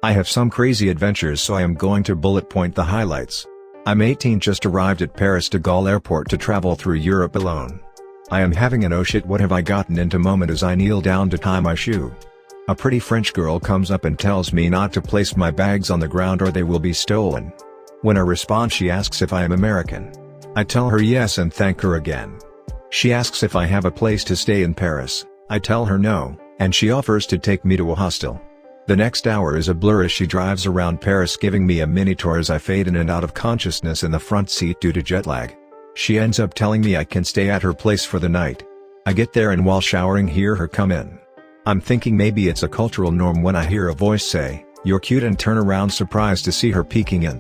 I have some crazy adventures, so I am going to bullet point the highlights. I'm 18, just arrived at Paris de Gaulle Airport to travel through Europe alone. I am having an "oh shit, what have I gotten into" moment as I kneel down to tie my shoe. A pretty French girl comes up and tells me not to place my bags on the ground or they will be stolen. When I respond, she asks if I am American. I tell her yes and thank her again. She asks if I have a place to stay in Paris. I tell her no, and she offers to take me to a hostel. The next hour is a blur as she drives around Paris giving me a mini tour as I fade in and out of consciousness in the front seat due to jet lag. She ends up telling me I can stay at her place for the night. I get there and while showering hear her come in. I'm thinking maybe it's a cultural norm when I hear a voice say, "You're cute," and turn around surprised to see her peeking in.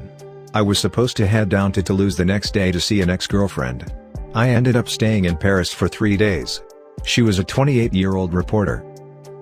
I was supposed to head down to Toulouse the next day to see an ex-girlfriend. I ended up staying in Paris for 3 days. She was a 28-year-old reporter.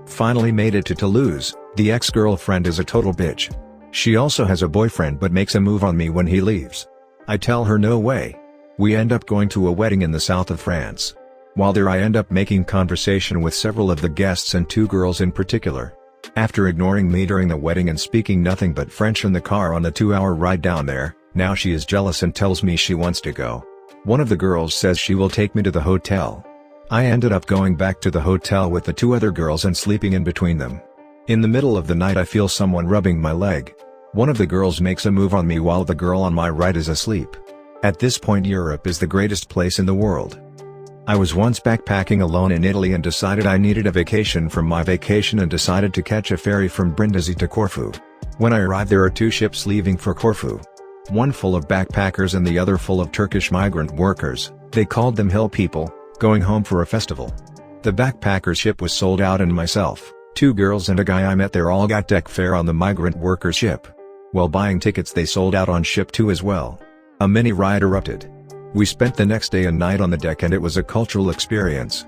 Finally made it to Toulouse. The ex-girlfriend is a total bitch. She also has a boyfriend but makes a move on me when he leaves. I tell her no way. We end up going to a wedding in the south of France. While there I end up making conversation with several of the guests and 2 girls in particular. After ignoring me during the wedding and speaking nothing but French in the car on the 2-hour ride down there, now she is jealous and tells me she wants to go. One of the girls says she will take me to the hotel. I ended up going back to the hotel with the 2 other girls and sleeping in between them. In the middle of the night I feel someone rubbing my leg. One of the girls makes a move on me while the girl on my right is asleep. At this point Europe is the greatest place in the world. I was once backpacking alone in Italy and decided I needed a vacation from my vacation and decided to catch a ferry from Brindisi to Corfu. When I arrived there are 2 ships leaving for Corfu. One full of backpackers and the other full of Turkish migrant workers. They called them hill people, going home for a festival. The backpacker ship was sold out and myself, 2 girls and a guy I met there all got deck fare on the migrant worker ship. While buying tickets they sold out on ship 2 as well. A mini riot erupted. We spent the next day and night on the deck and it was a cultural experience.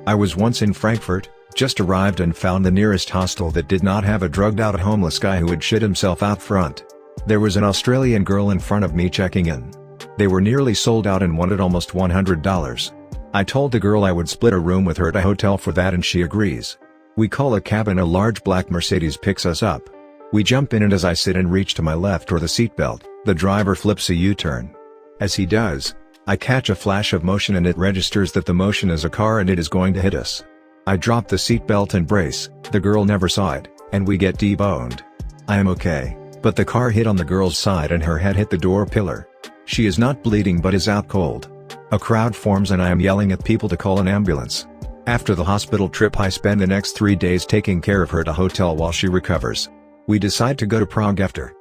I was once in Frankfurt, just arrived and found the nearest hostel that did not have a drugged out homeless guy who had shit himself out front. There was an Australian girl in front of me checking in. They were nearly sold out and wanted almost $100. I told the girl I would split a room with her at a hotel for that and she agrees. We call a cab and a large black Mercedes picks us up. We jump in and as I sit and reach to my left for the seatbelt, the driver flips a U-turn. As he does, I catch a flash of motion and it registers that the motion is a car and it is going to hit us. I drop the seatbelt and brace, the girl never saw it, and we get deboned. I am okay, but the car hit on the girl's side and her head hit the door pillar. She is not bleeding but is out cold. A crowd forms and I am yelling at people to call an ambulance. After the hospital trip I spend the next 3 days taking care of her at a hotel while she recovers. We decide to go to Prague after.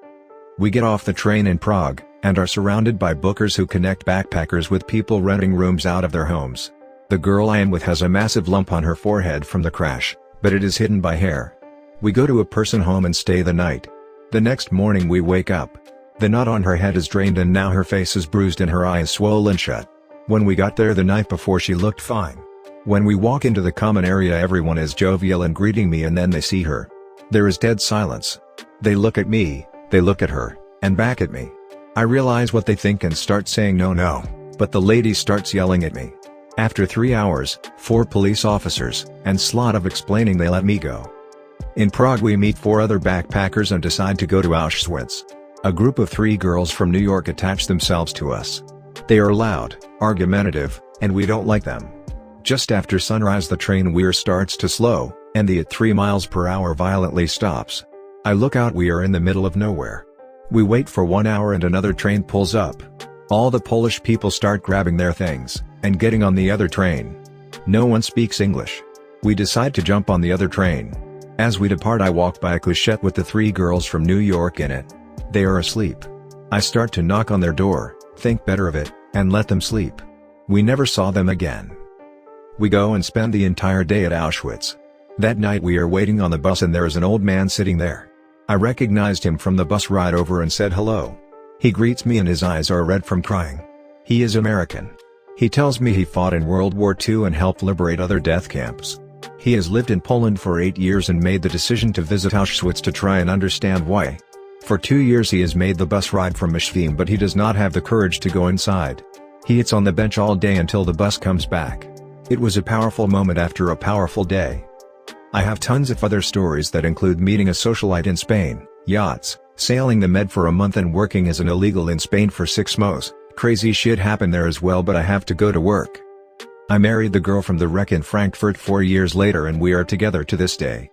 We get off the train in Prague, and are surrounded by bookers who connect backpackers with people renting rooms out of their homes. The girl I am with has a massive lump on her forehead from the crash, but it is hidden by hair. We go to a person home and stay the night. The next morning we wake up. The knot on her head is drained and now her face is bruised and her eye is swollen shut. When we got there the night before she looked fine. When we walk into the common area everyone is jovial and greeting me and then they see her. There is dead silence. They look at me, they look at her, and back at me. I realize what they think and start saying no, but the lady starts yelling at me. After 3 hours, 4 police officers, and slot of explaining they let me go. In Prague we meet 4 other backpackers and decide to go to Auschwitz. A group of 3 girls from New York attach themselves to us. They are loud, argumentative, and we don't like them. Just after sunrise the train starts to slow, and the at 3 miles per hour violently stops. I look out, we are in the middle of nowhere. We wait for 1 hour and another train pulls up. All the Polish people start grabbing their things, and getting on the other train. No one speaks English. We decide to jump on the other train. As we depart I walk by a couchette with the 3 girls from New York in it. They are asleep. I start to knock on their door, think better of it, and let them sleep. We never saw them again. We go and spend the entire day at Auschwitz. That night we are waiting on the bus and there is an old man sitting there. I recognized him from the bus ride over and said hello. He greets me and his eyes are red from crying. He is American. He tells me he fought in World War II and helped liberate other death camps. He has lived in Poland for 8 years and made the decision to visit Auschwitz to try and understand why. For 2 years he has made the bus ride from Mishvim but he does not have the courage to go inside. He sits on the bench all day until the bus comes back. It was a powerful moment after a powerful day. I have tons of other stories that include meeting a socialite in Spain, Yachts, sailing the Med for a month and working as an illegal in Spain for 6 months. Crazy shit happened there as well, but I have to go to work. I married the girl from the wreck in Frankfurt 4 years later and we are together to this day.